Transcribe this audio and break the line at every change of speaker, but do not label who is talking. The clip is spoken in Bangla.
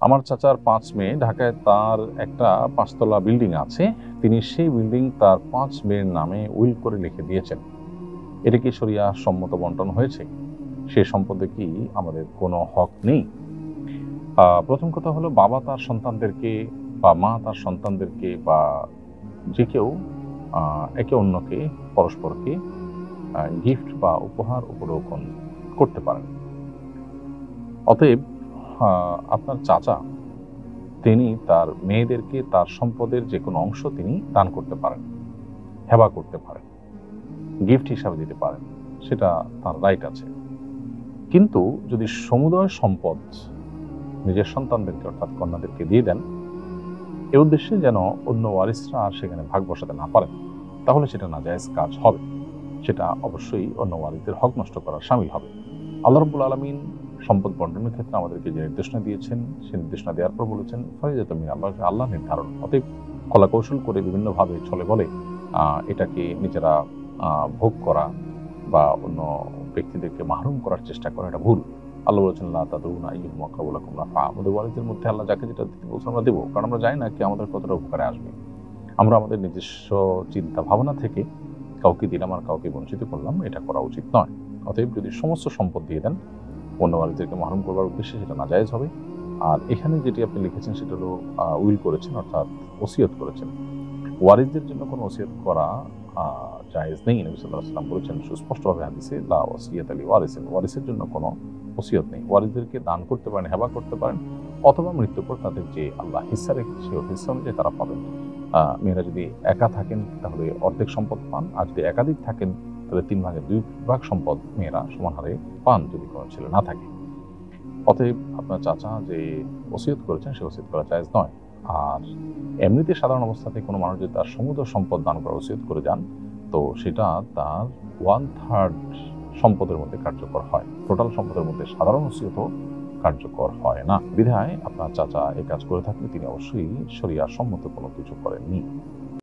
আমার চাচার 5 মেয়ে, ঢাকায় তার একটা 5 তলা বিল্ডিং আছে। তিনি সেই বিল্ডিং তার 5 মেয়ের নামে উইল করে লিখে দিয়েছেন। এটা কি শরিয়া সম্মত বন্টন হয়েছে? সে সম্পদে কি আমাদের কোনো হক নেই? প্রথম কথা হলো, বাবা তার সন্তানদেরকে বা মা তার সন্তানদেরকে বা যে কেউ একে অন্যকে, পরস্পরকে গিফট বা উপহার উপঢৌকন করতে পারেন। অতএব আপনার চাচা তিনি তার মেয়েদেরকে তার সম্পদের যে কোনো অংশ তিনি দান করতে পারেন, হেবা করতে পারেন, গিফট হিসাবে দিতে পারেন, সেটা তার রাইট আছে। কিন্তু যদি সমুদয় সম্পদ নিজের সন্তানদেরকে অর্থাৎ কন্যাদেরকে দিয়ে দেন এ উদ্দেশ্যে যেন অন্য ওয়ারিসরা আর সেখানে ভাগ বসাতে না পারেন, তাহলে সেটা নাজায়েজ কাজ হবে। সেটা অবশ্যই অন্য ওয়ারিসদের হক নষ্ট করার শামিল হবে। আল্লাহ রাব্বুল আলামিন সম্পদ বন্টনের ক্ষেত্রে আমাদেরকে যে নির্দেশনা দিয়েছেন, সেই নির্দেশনা দেওয়ার পর বলেছেন ফরিজাতুম মিন আল্লাহ, আল্লাহ নির্ধারণ। অতএব কলা কৌশল করে বিভিন্নভাবে ছলে বলে এটাকে নিজেরা ভোগ করা বা অন্য ব্যক্তিদেরকে মাহরুম করার চেষ্টা করা, এটা ভুল। আল্লাহ বলেছেন লা তাদরুনা আইয়ুহুম আকরাবু লাকুম নাফআ। আমাদের ওয়ারিসদের মধ্যে আল্লাহ যাকে যেটা দিতে বলছেন আমরা দেবো, কারণ আমরা জানি না কে আমাদের কতটা উপকারে আসবে। আমরা আমাদের নিজস্ব চিন্তা ভাবনা থেকে কাউকে দিলাম আর কাউকে বঞ্চিত করলাম, এটা করা উচিত নয়। অতএব যদি সমস্ত সম্পদ দিয়ে দেন অন্য ওয়ারিসদেরকে মাহরুম করবার উদ্দেশ্যে, সেটা নাজায়েজ হবে। আর এখানে যেটি আপনি লিখেছেন সেটা হলো উইল করেছেন অর্থাৎ ওসিয়ত করেছেন। ওয়ারিসদের জন্য কোনো ওসিয়ত করা জায়েজ নেই। নবী সাল্লাল্লাহু আলাইহি ওয়াসাল্লাম বলেছেন সুস্পষ্টভাবে হাদিসে, লা ওসিয়াতা লিওয়ারিসিন, ওয়ারিসের জন্য কোনো ওসিয়ত নেই। ওয়ারিসদেরকে দান করতে পারেন, হেবা করতে পারেন, অথবা মৃত্যুর পর তাদের যে আল্লাহ হিস্সা রেখেছে সেই হিস্সা অনুযায়ী তারা পাবেন। মেয়েরা যদি একা থাকেন তাহলে অর্ধেক সম্পদ পান, আর যদি একাধিক থাকেন তাহলে 3 ভাগের 2 ভাগ সম্পদ মেয়েরা সমান হারে পান যদি কোনো ছেলে না থাকে। অতএব আপনার চাচা যে ওসিয়ত করেছেন সে ওসিয়ত করা জায়েজ নয়। আর এমনিতে সাধারণ অবস্থাতে কোনো মানুষ যদি তার সমুদ্র সম্পদ দান করা ওসিয়ত করে যান, তো সেটা তার 1/3 সম্পদের মধ্যে কার্যকর হয়। টোটাল সম্পদের মধ্যে সাধারণ ওসিয়তও কার্যকর হয় না। বিধায় আপনার চাচা এই কাজ করে থাকলে তিনি অবশ্যই শরিয়া সম্মত কোনো কিছু করেননি।